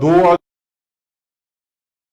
2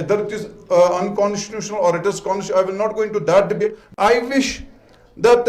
either it is unconstitutional or it is constitutional, I will not go into that debate. I wish that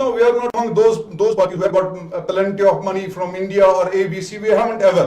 No, we are not among those parties who have got plenty of money from India or ABC. We haven't ever.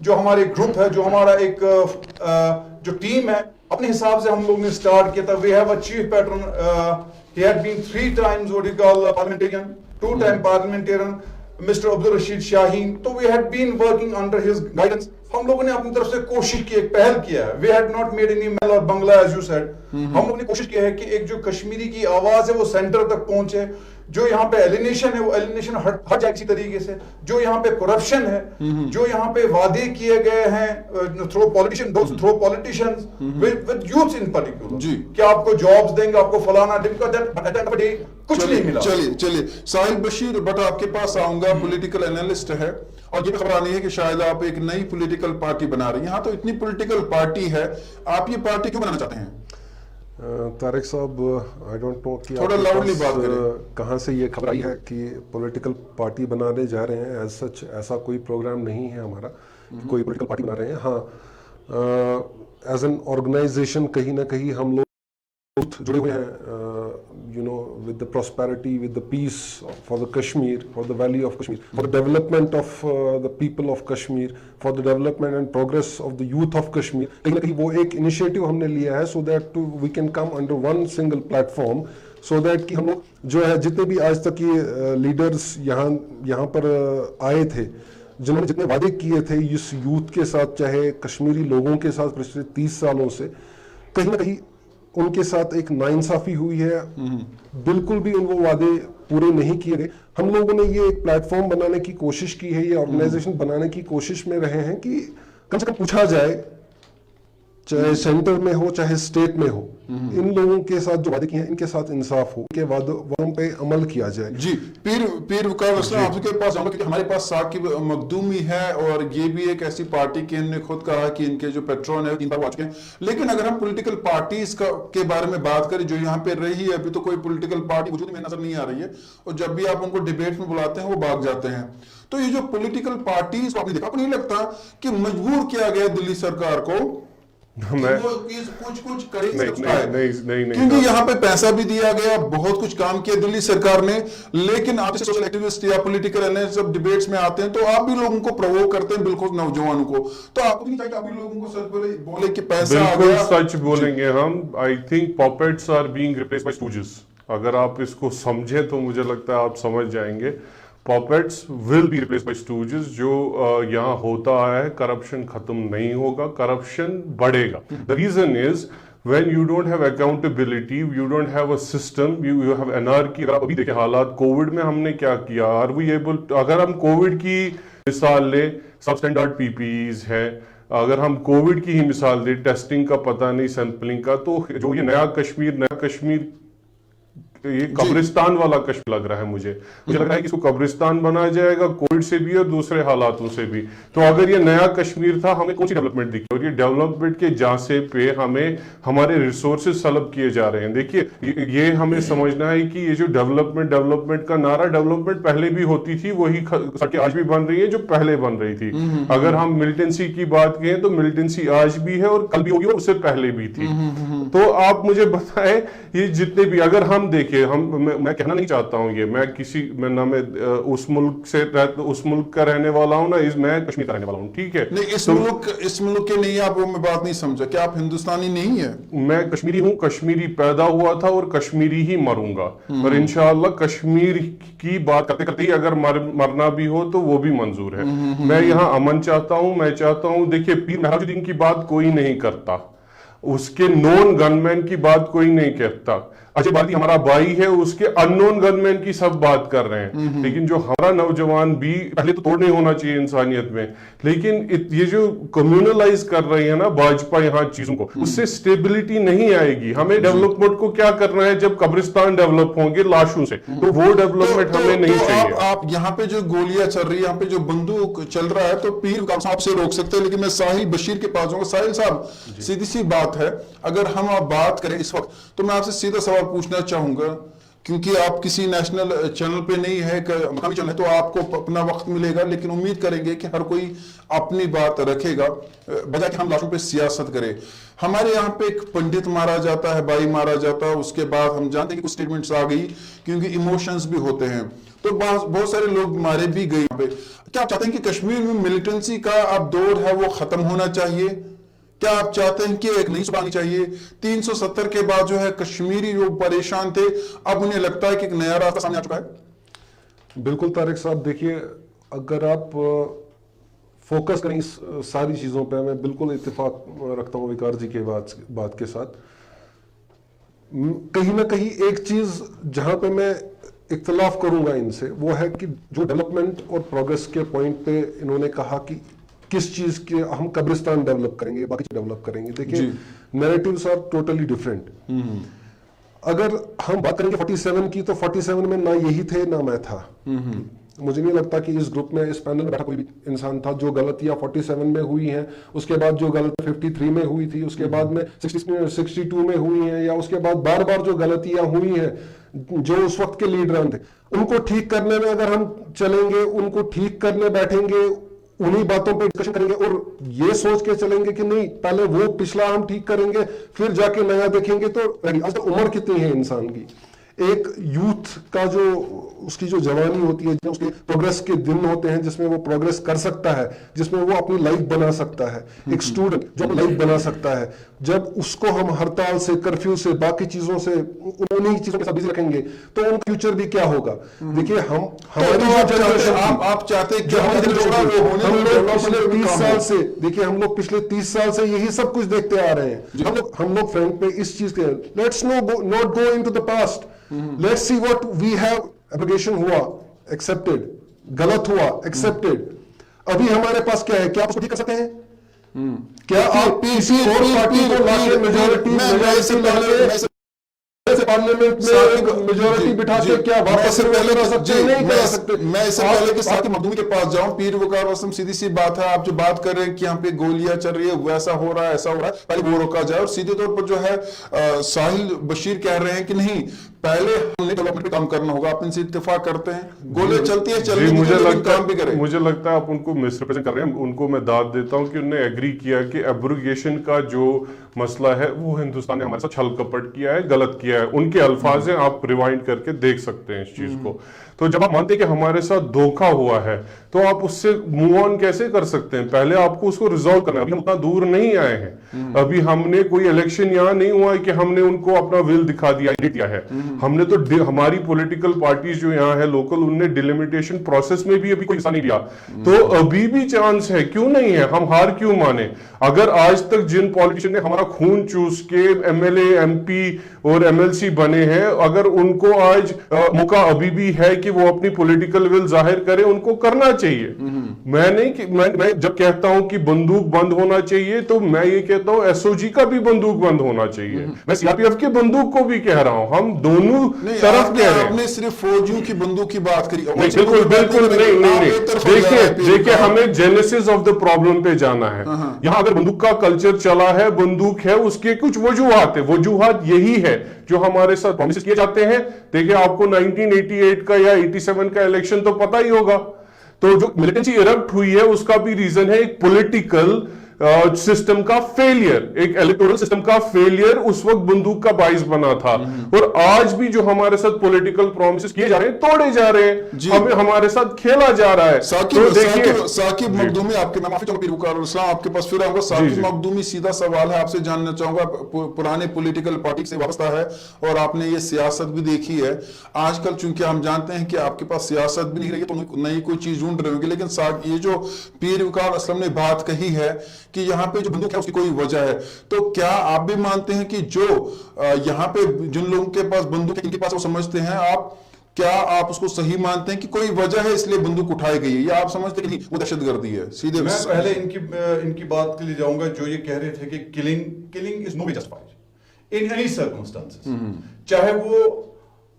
جو ہمارے group ہے, جو ہمارا ایک جو team ہے, اپنے حساب سے ہم لوگ نے سٹارٹ کیا تھا. We have a chief pattern, he had been 3 times what you call parliamentarian, 2-time parliamentarian, Mr. Abdul Rashid Shaheen. تو we had been working under his guidance. ہم لوگوں نے اپنی طرف سے کوشش کی, ایک پہل کیا ہے. We had not made any mel or bangla as you said. ہم لوگوں نے کوشش کی ہے کہ ایک جو کشمیری کی آواز ہے وہ سینٹر تک پہنچے. جو یہاں پہ ایلینیشن ہے وہ ایلینیشن ہٹ جائے کسی طریقے سے. جو یہاں پہ کرپشن ہے, جو یہاں پہ وعدے کیے گئے ہیں through politicians with youth in particular, کہ آپ کو جابز دیں گے, آپ کو فلانا دیں گے, کچھ نہیں ملا. چلیے ساحل بشیر بٹ آپ کے پاس آؤں گا, پولیٹیکل انالسٹ ہے, اور یہ خبر آنی ہے کہ شاید آپ ایک نئی پولیٹیکل پارٹی بنا رہی ہیں. ہاں تو اتنی پولیٹیکل پارٹی ہے, آپ یہ پارٹی کیوں بنانا چاہتے ہیں؟ طارق صاحب, آئی ڈونٹ نو کہ تھوڑا لاؤڈلی بات کریں. کہاں سے یہ خبر آئی ہے کہ پولیٹیکل پارٹی بنانے جا رہے ہیں. ایز سچ ایسا کوئی پروگرام نہیں ہے ہمارا کہ کوئی پولیٹیکل پارٹی بنا رہے ہیں. ہاں, ایز این آرگنائزیشن کہیں نہ کہیں ہم لوگ جڑے ہوئے ہیں, you know, with the prosperity, with the peace for the Kashmir, for the valley of Kashmir, for the development of the people of Kashmir, for the development and progress of the youth of Kashmir. کہیں نہ کہیں وہ ایک انیشیٹو ہم نے لیا ہے, so that we can come under one single platform, so that کہ ہم لوگ جو ہے جتنے بھی آج تک یہ لیڈرس یہاں پر آئے تھے, جنہوں نے جتنے وعدے کیے تھے اس یوتھ کے ساتھ, چاہے کشمیری لوگوں کے ساتھ پچھلے 30 سالوں سے, کہیں نہ کہیں ان کے ساتھ ایک ناانصافی ہوئی ہے. بالکل بھی ان وہ وعدے پورے نہیں کیے گئے. ہم لوگوں نے یہ ایک پلیٹ فارم بنانے کی کوشش کی ہے, یہ آرگنائزیشن بنانے کی کوشش میں رہے ہیں کہ کم سے کم پوچھا جائے, چاہے سینٹر میں ہو چاہے اسٹیٹ میں ہو, ان لوگوں کے ساتھ جو وعدے کیے ہیں ان کے ساتھ انصاف ہو, کہ وعدوں پہ عمل کیا جائے. جی پیر وقار اسلام, آپ کے پاس آؤں گا, ہمارے پاس ثاقب مخدومی ہے, اور یہ بھی ایک ایسی پارٹی کہ انہوں نے خود کہا کہ ان کے جو پیٹرون ہے 3 بار آ چکے ہیں. لیکن اگر ہم پولیٹیکل پارٹیز کے بارے میں بات کریں جو یہاں پہ رہی ہے, ابھی تو کوئی پولیٹیکل پارٹی وجود میں نظر نہیں آ رہی ہے, اور جب بھی آپ ان کو ڈیبیٹ میں بلاتے ہیں وہ بھاگ جاتے ہیں. تو یہ جو پولیٹیکل پارٹیز کو آپ نے دیکھا, آپ کو نہیں لگتا کہ مجبور کیا گیا دلی سرکار کو کچھ کیونکہ یہاں پہ پیسہ بھی دیا گیا, بہت کچھ کام کیا دلی سرکار نے, لیکن آپ جیسے سوشل ایکٹیوسٹ یا پولیٹیکل انالسٹ جب ڈیبیٹس میں آتے ہیں تو آپ بھی لوگوں کو پرووک کرتے ہیں, بالکل نوجوانوں کو. تو آپ کو نہیں چاہیے کہ آپ بھی لوگوں کو سچ بولے کہ پیسہ آ گیا. بالکل سچ بولیں گے ہم. I think puppets are being replaced by stooges. اگر آپ اس کو سمجھیں تو مجھے لگتا ہے آپ سمجھ جائیں گے. Puppets will be replaced by stooges. جو یہاں ہوتا ہے, کرپشن ختم نہیں ہوگا, کرپشن بڑھے گا. The reason is when you don't have accountability, you don't have a system, you have anarchy. اگر آپ ابھی دیکھیں حالات, کووڈ میں ہم نے کیا کیا, are we able to, اگر ہم کووڈ کی مثال لیں, سب اسٹینڈرڈ PPEs ہے, اگر ہم کووڈ کی ہی مثال دیں, ٹیسٹنگ کا پتہ نہیں, سیمپلنگ کا, تو جو یہ نیا کشمیر یہ قبرستان والا کشمیر لگ رہا ہے. مجھے لگ رہا ہے کہ اس کو قبرستان بنایا جائے گا, کووڈ سے بھی اور دوسرے حالاتوں سے بھی. تو اگر یہ نیا کشمیر تھا, ہمیں کون سی ڈیولپمنٹ دکھی, اور یہ ڈیولپمنٹ کے جانسے پہ ہمیں ہمارے ریسورسز سلب کیے جا رہے ہیں. دیکھیے یہ ہمیں سمجھنا ہے کہ یہ جو ڈیولپمنٹ کا نعرہ, ڈیولپمنٹ پہلے بھی ہوتی تھی, وہی سڑکیں آج بھی بن رہی ہیں جو پہلے بن رہی تھی. اگر ہم ملٹنسی کی بات کہیں تو ملٹنسی آج بھی ہے اور کل بھی ہوگی اور اس سے پہلے بھی تھی. تو آپ مجھے بتائیں, یہ جتنے بھی, اگر ہم دیکھیں, میں کہنا نہیں چاہتا ہوں یہ, میں اس ملک کا رہنے والا ہوں نا, میں کشمیر کا رہنے والا ہوں, ٹھیک ہے. نہیں, اس ملک کے نہیں, آپ میں بات نہیں سمجھا, کہ آپ ہندوستانی نہیں ہیں. میں کشمیری ہوں, کشمیری پیدا ہوا تھا اور کشمیری ہی مروں گا, اور انشاءاللہ کشمیر کی بات کرتے کرتے ہی اگر مرنا بھی ہو تو وہ بھی منظور ہے. میں یہاں امن چاہتا ہوں, میں چاہتا ہوں, دیکھیے پیر مہراج الدین کی بات کوئی نہیں کرتا, اس کے نون گن مین کی بات کوئی نہیں کہتا. اجے بھارتی ہمارا بھائی ہے, اس کے ان نون گن مین کی سب بات کر رہے ہیں. لیکن جو ہمارا نوجوان بھی, پہلے تو توڑ نہیں ہونا چاہیے انسانیت میں, لیکن یہ جو کمیونلائز کر رہی ہے نا بھاجپا یہاں چیزوں کو, اس سے سٹیبلٹی نہیں آئے گی. ہمیں ڈیولپمنٹ کو کیا کرنا ہے, جب قبرستان ڈیولپ ہوں گے لاشوں سے, تو وہ ڈیولپمنٹ ہمیں نہیں چاہیے. آپ یہاں پہ جو گولیاں چل رہی ہے, یہاں پہ جو بندوق چل رہا ہے, تو پیر صاحب سے روک سکتے ہیں, لیکن میں ساحل بشیر کے پاس جاؤں گا. ساحل صاحب, سیدھی سی بات ہے, اگر ہم آپ بات کریں اس وقت, تو میں آپ سے سیدھا سوال پوچھنا چاہوں گا کیونکہ آپ کسی نیشنل چینل پہ نہیں ہے, مقامی چینل ہے, تو آپ کو اپنا وقت ملے گا, لیکن امید کریں گے کہ ہر کوئی اپنی بات رکھے گا بجائے کہ ہم لاشوں پہ سیاست کرے. ہمارے یہاں پہ ایک پنڈت مارا جاتا ہے, بھائی مارا جاتا ہے, اس کے بعد ہم جانتے ہیں کہ کچھ سٹیٹمنٹس آ گئی کیونکہ ایموشنز بھی ہوتے ہیں, تو بہت سارے لوگ مارے بھی گئے یہاں پہ. کیا آپ چاہتے ہیں کہ کشمیر میں ملیٹنسی کا اب دور ہے وہ ختم ہونا چاہیے؟ کیا آپ چاہتے ہیں کہ ایک نئی صبح آنی چاہیے؟ 370 کے بعد جو ہے کشمیری جو پریشان تھے اب انہیں لگتا ہے کہ ایک نیا راستہ سامنے آ چکا ہے. بالکل طارق صاحب, دیکھیے اگر آپ فوکس کریں اس ساری چیزوں پہ, میں بالکل اتفاق رکھتا ہوں وقار جی کے بات کے ساتھ. کہیں نہ کہیں ایک چیز جہاں پہ میں اختلاف کروں گا ان سے, وہ ہے کہ جو ڈیولپمنٹ اور پروگریس کے پوائنٹ پہ انہوں نے کہا کہ کس چیز کے ہم قبرستان ڈیولپ کریں گے, باقی چیز ڈیولپ کریں گے. دیکھیں نیریٹیوز آر ٹوٹلی ڈفرینٹ. اگر ہم بات کریں گے 47 کی, تو 47 میں نہ یہی تھے نہ میں تھا. مجھے نہیں لگتا کہ اس گروپ میں, اس پینل میں بیٹھا کوئی بھی انسان تھا. جو غلطیاں 47 میں ہوئی ہیں, اس کے بعد جو غلط 53 میں ہوئی تھی, اس کے بعد میں 62 میں ہوئی ہیں, یا اس کے بعد بار بار جو غلطیاں ہوئی ہیں جو اس وقت کے لیڈران تھے, ان کو ٹھیک کرنے میں اگر ہم چلیں گے, ان کو ٹھیک کرنے بیٹھیں گے, انہی باتوں پہ ڈسکشن کریں گے اور یہ سوچ کے چلیں گے کہ نہیں پہلے وہ پچھلا ہم ٹھیک کریں گے پھر جا کے نیا دیکھیں گے, تو آج تک عمر کتنی ہے انسان کی. ایک یوتھ کا جو اس کی جو جوانی ہوتی ہے, اس کے پروگریس کے دن ہوتے ہیں جس میں وہ پروگریس کر سکتا ہے, جس میں وہ اپنی لائف بنا سکتا ہے. ایک اسٹوڈنٹ جو اپنی لائف بنا سکتا ہے, جب اس کو ہم ہڑتال سے, کرفیو سے, باقی چیزوں سے, انہیں چیزوں کے ساتھ بزی رکھیں گے, تو ان کا فیوچر بھی کیا ہوگا. دیکھیے ہماری جو جنریشن, آپ چاہتے ہیں کہ ہم لوگ پچھلے 30 سال سے, دیکھیے ہم لوگ پچھلے 30 سال سے یہی سب کچھ دیکھتے آ رہے ہیں. ہم لوگ فرینڈ پہ اس چیز کے, let's not go into the past, let's see what we have. Application ہوا, ایکسپٹیڈ, غلط ہوا, ایکسپٹیڈ. ابھی ہمارے پاس کیا ہے, کیا آپ اس کو ٹھیک کر سکتے ہیں؟ کیا آپ کسی اور پارٹی کو لا کے میجورٹی پارلیمنٹ میں میجورٹی بٹھا کے کیا واپس کر سکتے ہیں؟ نہیں کر سکتے. میں اس سے پہلے کہ ساتھ مخدومی کے پاس جاؤں, پیر وقار وسلم, سیدھی سی بات ہے, آپ جو بات کر رہے ہیں کہ یہاں پہ گولیاں چل رہی ہے, ویسا ہو رہا ہے, ایسا ہو رہا ہے, پہلے وہ روکا جائے. اور سیدھے طور پر جو ہے ساحل بشیر کہہ رہے ہیں کہ نہیں, پہلے ہم نے ڈیولپمنٹ پہ کام کرنا ہوگا. آپ ان سے اتفاق کرتے ہیں؟ گولیں چلتی ہیں, چلنے کی, کام بھی کریں. مجھے لگتا ہے آپ ان کو مس ریپرزینٹ کر رہے ہیں. ان کو میں داد دیتا ہوں کہ انہوں نے ایگری کیا کہ ایبروگیشن کا جو مسئلہ ہے وہ ہندوستان نے ہمارے ساتھ چھل کپٹ کیا ہے, غلط کیا ہے. ان کے الفاظ ہیں, آپ ریوائنڈ کر کے دیکھ سکتے ہیں اس چیز کو. تو جب آپ مانتے ہیں کہ ہمارے ساتھ دھوکہ ہوا ہے, تو آپ اس سے موو آن کیسے کر سکتے ہیں؟ پہلے آپ کو اس کو ریزالو کرنا ہے. ابھی ہم اتنا دور نہیں آئے ہیں, ابھی ہم نے کوئی الیکشن یہاں نہیں ہوا ہے کہ ہم نے ان کو اپنا ول دکھا دیا ہے. ہم نے تو ہماری پولیٹیکل پارٹیز جو یہاں ہے لوکل, ان نے ڈیلیمیٹیشن پروسیس میں بھی ابھی کوئی حصہ نہیں لیا. تو ابھی بھی چانس ہے, کیوں نہیں ہے؟ ہم ہار کیوں مانے؟ اگر آج تک جن پالیٹیشن نے ہمارا خون چوس کے M L A, M P اور ایم ایل سی بنے ہیں, اگر ان کو آج موقع ابھی بھی ہے کہ وہ اپنی پولیٹیکل ول ظاہر کرے, ان کو کرنا چاہیے. میں جب کہتا ہوں کہ بندوق بند ہونا چاہیے, تو میں یہ کہتا ہوں ایس او جی کا بھی بندوق بند ہونا چاہیے. میں سی آر پی ایف کے بندوق کو بھی کہہ رہا ہوں, ہم دونوں طرف کہہ رہے ہیں. آپ نے صرف فوجیوں کی بندوق کی بات کری. بالکل نہیں. دیکھیں ہمیں جینیسس آف دا پرابلم پہ جانا ہے. یہاں اگر بندوق کا کلچر چلا ہے, بندوق ہے, اس کے کچھ وجوہات ہیں. وجوہات یہی ہے جو ہمارے ساتھ پرومسز کیے جاتے ہیں. دیکھیں آپ کو 1988 کا یا 87 کا الیکشن تو پتہ ہی ہوگا. تو جو ملیٹنسی ایرپٹ ہوئی ہے اس کا بھی ریزن ہے ایک پولیٹیکل سسٹم کا فیلئر, ایک الیکٹورل سسٹم کا فیلئر اس وقت بندوق کا باعث بنا تھا. اور آج بھی جو ہمارے ساتھ پولیٹیکل پرومسز کیے جا رہے ہیں, توڑے جا رہے ہیں, ہمارے ساتھ کھیلا جا رہا ہے. ثاقب مخدومی, آپ کے, میں معافی چاہوں گا پیر وقار الاسلام, آپ کے پاس پھر آؤں گا. ثاقب مخدومی, سیدھا سوال ہے آپ سے جاننا چاہوں گا, پرانے پولیٹیکل پارٹی سے وابستہ ہے اور آپ نے یہ سیاست بھی دیکھی ہے. آج کل چونکہ ہم جانتے ہیں کہ آپ کے پاس سیاست بھی نہیں رہی, تو نئی کوئی چیز ڈھونڈ رہے ہوں گے, لیکن یہ جو پیر وقار الاسلام نے بات کہی ہے کہ یہاں پہ جو بندوق ہے اس کی کوئی وجہ ہے, تو کیا آپ بھی مانتے ہیں کہ جو یہاں پہ جن لوگوں کے پاس بندوق ہے, ان کے پاس وہ سمجھتے ہیں, کیا آپ اس کو صحیح مانتے ہیں کہ کوئی وجہ ہے اس لیے بندوق اٹھائی گئی ہے, یا آپ سمجھتے ہیں کہ وہ دہشت گردی ہے؟ سیدھے میں پہلے ان کی بات کے لیے جاؤں گا جو یہ کہہ رہے تھے کہ killing is no way justified in any circumstances. چاہے وہ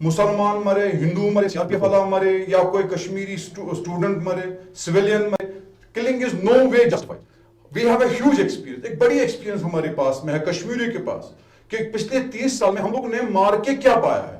مسلمان مرے, ہندو مرے, سی آر پی ایف والا مرے, یا کوئی کشمیری اسٹوڈنٹ مرے, سویلین مرے, killing is no way justified. We have a huge experience, ایک بڑی ایکسپیرینس ہمارے پاس میں ہے, کشمیری کے پاس, کہ پچھلے 30 سال میں ہم لوگوں نے مار کے کیا پایا ہے.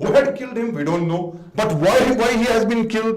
who had killed him we don't know, but why he has been killed,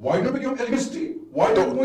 Why don't we give electricity? Why don't we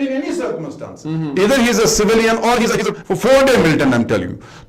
in any circumstance, either he is a civilian or he is a 4-day militant, I'm telling you,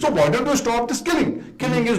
So why don't we stop this killing? Killing is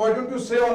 why don't you say on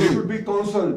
should be counseled।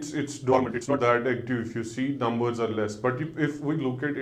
it's dormant, it's not that active. If you see, numbers are less, but if we look at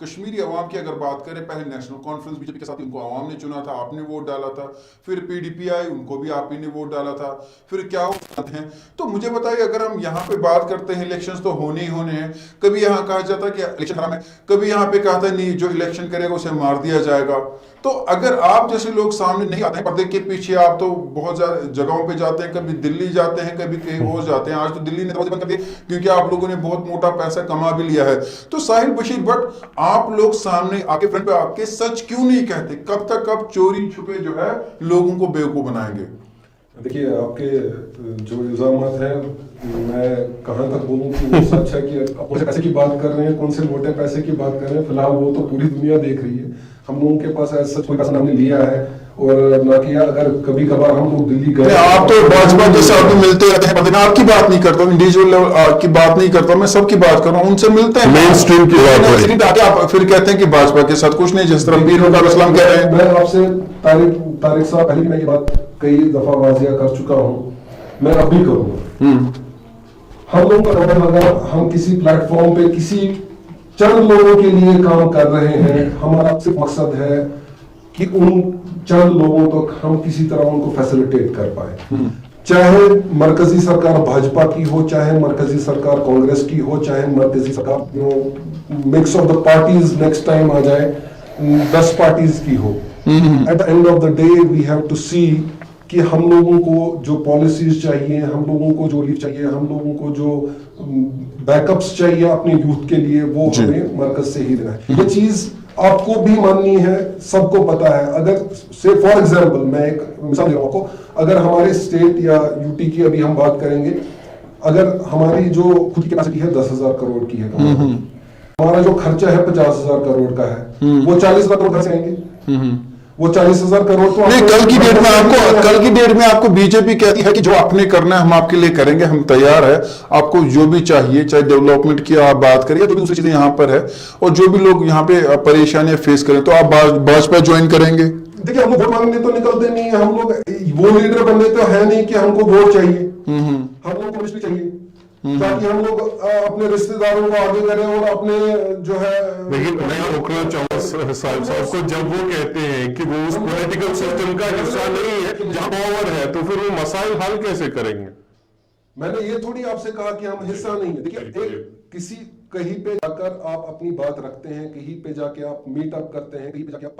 Kashmiri عوام کی اگر بات کریں, پہلے national conference B J پی کے ساتھ ان کو عوام نے چنا تھا, آپ نے ووٹ ڈالا تھا, پھر پی ڈی پی آئی, ان کو بھی آپ ہی نے ووٹ ڈالا تھا, پھر کیا ہوتے ہیں. تو مجھے بتائیے, اگر ہم یہاں پہ بات کرتے ہیں الیکشنز تو ہونے ہی ہونے ہیں, کبھی یہاں کہا جاتا ہے کہ الیکشن حرام ہے, کبھی یہاں پہ کہا تھا نہیں جو الیکشن کرے گا اسے مار دیا جائے گا. تو اگر آپ جیسے لوگ سامنے نہیں آتے ہیں پردے کے پیچھے, آپ تو بہت زیادہ جگہوں پہ جاتے ہیں, کبھی دلی جاتے ہیں, کبھی کہیں اور جاتے ہیں. آج تو دلی نے دروازے بند کر دیے کیونکہ آپ لوگوں نے بہت موٹا پیسہ کما بھی لیا ہے. تو ساحل بشیر بٹ, آپ لوگ سامنے آ کے فرنٹ پہ آ کے سچ کیوں نہیں کہتے؟ کب تک آپ چوری چھپے جو ہے لوگوں کو بیوقوف بنائیں گے؟ دیکھیے آپ کے جو الزامات ہیں, میں کہاں تک بولوں کہ وہ سچ ہے کہ آپ مجھے پیسے کی بات کر رہے ہیں, کون سے موٹے پیسے کی بات کر رہے ہیں, فی الحال وہ تو پوری دنیا دیکھ رہی ہے. ہم لوگوں کے پاس ایسا کوئی پیسہ ہم نے لیا ہے اور نہ کیا. اگر کبھی کبھار ہم لوگ دلی گئے, آپ تو باجپا کے ساتھ ملتے رہتے ہیں, میں آپ کی بات نہیں کرتا ہوں, انڈیویجول لیول کی بات نہیں کرتا ہوں, میں سب کی بات کر رہا ہوں, ان سے ملتے ہیں, مین اسٹریم کی بات. آپ پھر کہتے ہیں کہ باجپا کے ساتھ کچھ نہیں, جس طرح پیر وکال اسلام کہہ رہے ہیں. میں آپ سے طارق صاحب پہلے بھی میں یہ بات کئی دفعہ واضح کر چکا ہوں, میں اب بھی کروں گا. ہم لوگوں کا مطلب اگر ہم کسی پلیٹ فارم پہ کسی چند لوگوں کے لیے کام کر رہے ہیں, ہمارا صرف مقصد ہے کہ ان چند لوگوں تک ہم کسی طرح ان کو فیسیلیٹیٹ کر پائے. چاہے مرکزی سرکار بھاجپا کی ہو, چاہے مرکزی سرکار کانگریس کی ہو, چاہے مرکزی سرکار mix of the parties next time آ جائے 10 پارٹیز کی ہو. At the end of the day we have to see کہ ہم لوگوں کو جو پالیسیز چاہیے, ہم لوگوں کو جو ریلیف چاہیے, ہم لوگوں کو جو بیک اپس چاہیے اپنے یوتھ کے لیے, وہ ہمیں مرکز سے ہی دینا ہے. یہ چیز آپ کو بھی ماننی ہے, سب کو پتا ہے. اگر سے فار ایگزامپل میں ایک مثال دے رہا ہوں آپ کو, اگر ہمارے اسٹیٹ یا یو ٹی کی ابھی ہم بات کریں گے, اگر ہماری جو خود کی کیپیسٹی ہے 10,000 کروڑ کی ہے, ہمارا جو خرچہ ہے 50,000 کروڑ کا ہے, وہ 40,000 کروڑ کہاں سے آئیں گے؟ وہ 40,000 کروڑ تو نہیں. کل کی ڈیٹ میں آپ کو بی جے پی کہتی ہے کہ جو آپ نے کرنا ہے ہم آپ کے لیے کریں گے, ہم تیار ہے, آپ کو جو بھی چاہیے, چاہے ڈیولپمنٹ کی آپ بات کریں یا جو بھی دوسری چیزیں یہاں پر ہے, اور جو بھی لوگ یہاں پہ پریشانیاں فیس کریں تو آپ باجپا جوائن کریں گے. دیکھیں ہم ووٹ مانگنے تو نکلتے نہیں ہیں, ہم لوگ وہ لیڈر بننے تو ہے نہیں کہ ہم کو ووٹ چاہیے, ہم لوگ کو مشکل چاہیے تاکہ ہم لوگ اپنے رشتے داروں کو آگے کریں اور اپنے جو ہے. لیکن میں روکنا چاہوں صاحب صاحب کو, جب وہ کہتے ہیں کہ وہ اس پولیٹیکل سسٹم کا حصہ نہیں ہے جہاں پاور ہے, تو پھر وہ مسائل حل کیسے کریں گے؟ میں نے یہ تھوڑی آپ سے کہا کہ ہم حصہ نہیں ہے. دیکھیے کسی کہیں پہ جا کر آپ اپنی بات رکھتے ہیں, کہیں پہ جا کے آپ میٹ اپ کرتے ہیں, کہیں پہ جا کے آپ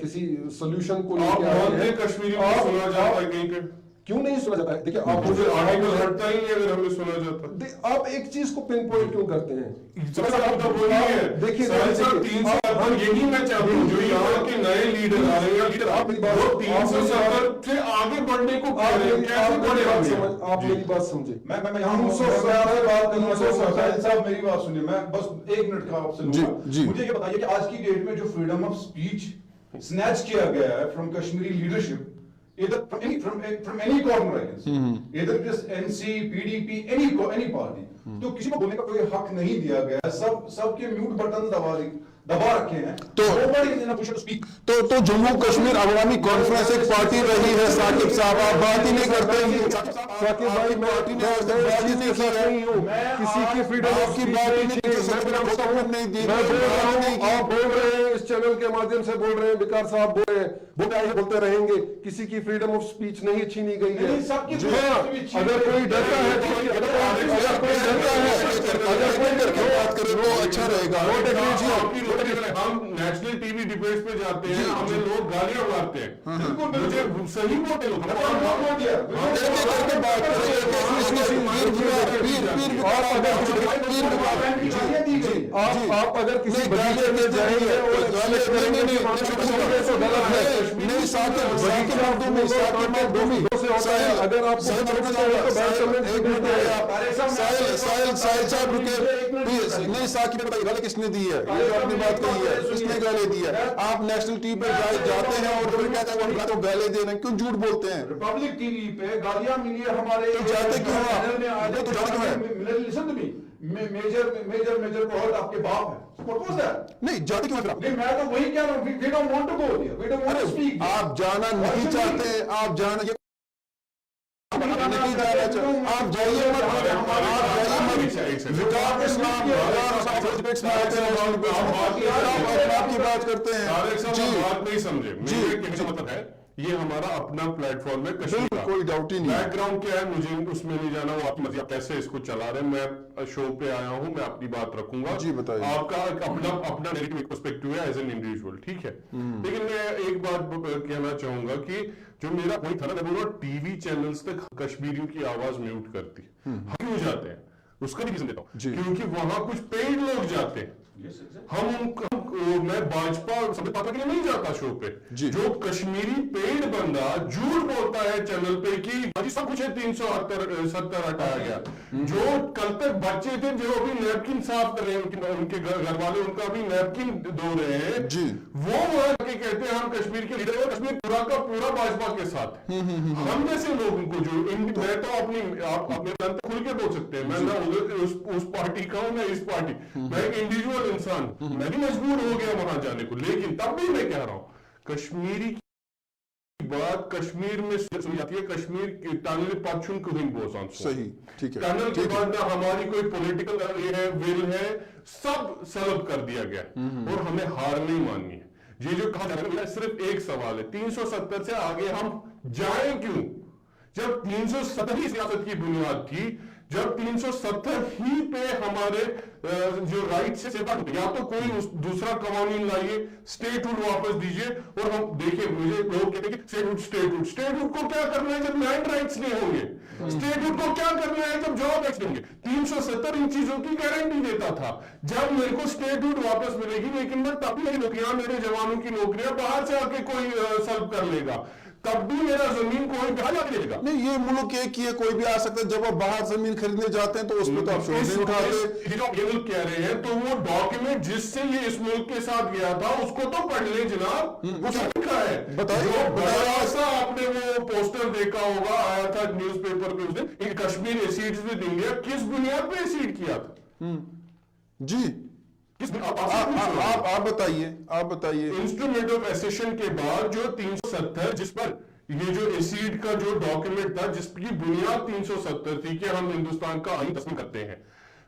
کسی سولوشن کو لے کے آتے ہیں. کشمیری میں سنا جاتا ہے کہیں پہ, کیوں نہیں سنا جاتا ہے؟ دیکھیے آپ مجھے آگے کو ہٹتا ہی نہیں اگر ہمیں سنا جاتا. آپ ایک چیز کو پن پوائنٹ کیوں کرتے ہیں؟ دیکھیے یہی میں چاہتا ہوں جو یہاں کے نئے لیڈر آ رہے ہیں, آپ 370 سے آگے بڑھنے کو آپ میری بات سمجھے. صاحب میری بات سنیے, میں بس 1 منٹ کا آپ سے لوں گا. مجھے یہ بتائیے کہ آج کی ڈیٹ میں جو فریڈم آف اسپیچ سنیچ کیا گیا ہے from Kashmiri leadership, either from any corner, I guess, either it is NC, PDP, any party, تو کسی کو بولنے کا کوئی حق نہیں دیا گیا, سب کے میوٹ بٹن دبا رکھے ہیں. تو جموں کشمیر عوامی کانفرنس ایک پارٹی رہی ہے, ثاقب صاحب آپ بات ہی نہیں کرتے ہیں. ثاقب بھائی میں کسی کی فریڈم آف اسپیچ نہیں, آپ بول رہے ہیں اس چینل کے مادھیم سے بول رہے ہیں, وقار صاحب بول رہے ہیں, بولتے رہیں گے کسی کی فریڈم آف اسپیچ نہیں چھینی گئی ہے. اگر کوئی ڈرتا ہے, اچھا رہے گا. ہم نیشنل ٹی وی ڈیبیٹس پہ جاتے ہیں, ہمیں لوگ گالیاں مارتے ہیں, مجھے صحیح موٹے لوگ آپ اگر کسی بغیچے میں جائیں گے اگر آپ نہیں ثاقب نے بتائی گالی کس نے دی ہے, یہ اپنی بات کہی ہے, کس نے گالی دی ہے. آپ نیشنل ٹی وی پہ جاتے ہیں اور پھر کہتے ہیں وہ گالے دے رہے ہیں, کیوں جھوٹ بولتے ہیں؟ ریپبلک ٹی وی پہ گالیاں ملی ہے ہمارے, تو جاتے کیوں میجر کوہورٹ آپ کے باپ ہے, نہیں جاتے کیوں ہیں؟ نہیں میں تو وہی کہہ رہا ہوں, we don't want to go there, we don't want to speak. آپ جانا نہیں چاہتے, آپ جانا نہیں جانا چاہتے, آپ جائیے مت, وقار اسلام آپ کی بات کرتے ہیں بات نہیں سمجھے. میرے کہنے کا مطلب ہے یہ ہمارا اپنا پلیٹ فارم ہے کشمیر کا, کوئی ڈاؤٹ ہی نہیں. بیک گراؤنڈ کیا ہے مجھے اس میں نہیں جانا, وہ آپ مرضی, آپ کیسے اس کو چلا رہے ہیں. میں شو پہ آیا ہوں, میں اپنی بات رکھوں گا. جی بتائیے. آپ کا اپنا نیگیٹو ایک پرسپیکٹو ہے ایز این انڈیویجول, ٹھیک ہے. لیکن میں ایک بات کہنا چاہوں گا کہ جو میرا پوائنٹ تھا نا, میں بول رہا ہوں ٹی وی چینلز تک کشمیریوں کی آواز میوٹ کرتی, ہم کیوں جاتے ہیں اس کا بھی ریزن دیتا ہوں. کیونکہ وہاں کچھ پیڈ لوگ جاتے ہیں. میں باجپا سمجھ پاتا کے لیے نہیں جاتا شو پہ. جو کشمیری پیڈ بندہ جھوٹ بولتا ہے چینل پہ کہ سب کچھ ہے 370 ہٹایا گیا, جو کل تک بچے تھے جو ابھی نیپکن صاف کر رہے ہیں, ان کے گھر والے ان کا ابھی نیپکن دھو رہے ہیں, وہ وہاں کے کہتے ہیں ہم کشمیر کے لیڈر ہیں, کشمیر پورا کا پورا باجپا کے ساتھ. ہم جیسے لوگوں کو جو میں تو آپ اپنے پلان پہ کھل کے بول سکتے ہیں, میں نہ اس پارٹی کا ہوں نہ اس پارٹی, میں ایک انڈیویجول انسان, میں بھی مجبور ہو گیا وہاں جانے کو. لیکن تب بھی میں کہہ رہا ہوں کشمیری کی بات کشمیر میں سنی جاتی ہے, کشمیر کی ٹنل پچھن کہیں بوسان صحیح, ٹھیک ہے. ٹنل کے بعد نہ ہماری کوئی پولیٹیکل یہ ہے ول ہے, سب سلب کر دیا گیا اور ہمیں ہار نہیں ماننی ہے. یہ جو کہا جا رہا ہے صرف ایک سوال ہے, 370 سے آگے ہم جائیں کیوں؟ جب 370 ہی سیاست کی بنیاد تھی, جب 370 ہی پہ ہمارے جو رائٹ سے سیوا ہوتے, یا تو کوئی دوسرا قوانین لائیے, اسٹیٹ ہوڈ واپس دیجئے. اور ہم دیکھیں, مجھے لوگ کہتے ہیں کہ اسٹیٹ ہوڈ کو کیا کرنا ہے جب لینڈ رائٹس نہیں ہوں گے, اسٹیٹ ہوڈ کو کیا کرنا ہے جب جاب ٹیکس نہیں ہوں گے. 370 ان چیزوں کی گارنٹی دیتا تھا. جب میرے کو اسٹیٹ ہوڈ واپس ملے گی, لیکن میں تب بھی نوکریاں, میرے جوانوں کی نوکریاں باہر سے آ کے کوئی سلب کر لے گا, تب بھی میرا زمین کوئی کہا جا کے دے گا. نہیں, یہ ملک ایک ہی ہے, کوئی بھی آ سکتا ہے. جب آپ باہر زمین خریدنے جاتے ہیں تو اس میں تو آپ شوٹ نہیں اٹھاتے. یہ جو یہ لوگ کہہ رہے ہیں تو وہ ڈاکیومنٹ جس سے یہ اس ملک کے ساتھ گیا تھا اس کو تو پڑھ لیں جناب, اس میں لکھا ہے. بتائیے سا, آپ نے وہ پوسٹر دیکھا ہوگا, آیا تھا نیوز پیپر پہ اس دن, کشمیر ایسیڈز ود انڈیا, کس بنیاد پہ ایسیڈ کیا تھا؟ جی آپ بتائیے, آپ بتائیے. انسٹرومنٹ آف ایسیشن کے بعد جو 370 جس پر یہ جو ایسیڈ کا جو ڈاکیومنٹ تھا, جس کی بنیاد 370 تھی کہ ہم ہندوستان کا آئین تصمیم کرتے ہیں,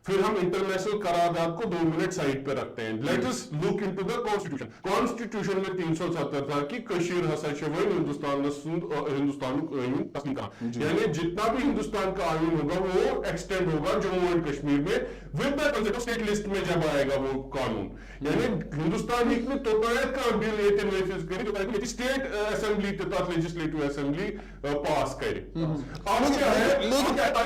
پھر ہم انٹرنیشنل قرارداد کو 2 منٹ سائڈ پہ رکھتے ہیں. Let us look into the constitution. Constitution میں 370 تھا کہ کشیر ہسا شوین ہندوستان کو آئین تصمیم کرنا, یعنی جتنا بھی ہندوستان کا آئین ہوگا وہ ایکسٹینڈ ہوگا جموں اینڈ کشمیر میں with the concept state list میں جب آئے گا وہ قانون. یعنی ہندوستان ایک میں توقعات کا بل یہ تنفیذ کرے جو اسٹیٹ اسمبلی تحت لیجسلیٹو اسمبلی پاس کرے. اب کیا ہے, لیکن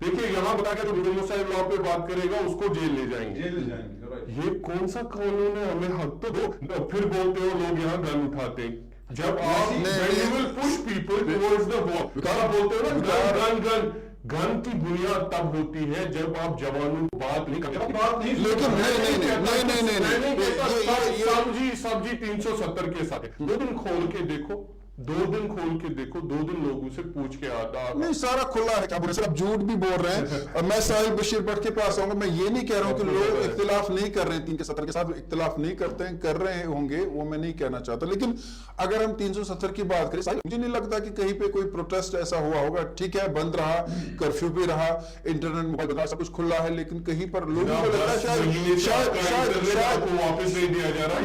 دیکھیے یہاں بتا کے تو مسائل لاء پہ بات کرے گا, اس کو جیل لے جائیں گے. یہ کون سا قانون ہے, ہمیں حق تو دو. پھر بولتے ہو لوگ یہاں گن اٹھاتے ہیں. جب آپ push people towards the wall, بولتے ہو نا گن کی بنیاد تب ہوتی ہے جب آپ جوانوں کو بات نہیں کرتے. لیکن سبزی 370 کے ساتھ 2 دن کھول کے دیکھو, 2 دن کھول کے دیکھو, 2 دن لوگوں سے پوچھ کے آتا. نہیں, سارا کھلا ہے. آپ جھوٹ بھی بول رہے ہیں. اور میں ساحل بشیر بٹ کے پاس آؤں گا, میں یہ نہیں کہہ رہا ہوں کہ لوگ اختلاف نہیں کر رہے ہیں 370 کے ساتھ, اختلاف نہیں کرتے ہیں, کر رہے ہوں گے, وہ میں نہیں کہنا چاہتا. لیکن اگر ہم 370 کی بات کریں, مجھے نہیں لگتا کہ کہیں پہ کوئی پروٹیسٹ ایسا ہوا ہوگا. ٹھیک ہے, بند رہا, کرفیو بھی رہا, انٹرنیٹ موبائل رہا, سب کچھ کھلا ہے, لیکن کہیں پر لوگوں کو لگتا ہے شاید واپس نہیں دیا جا رہا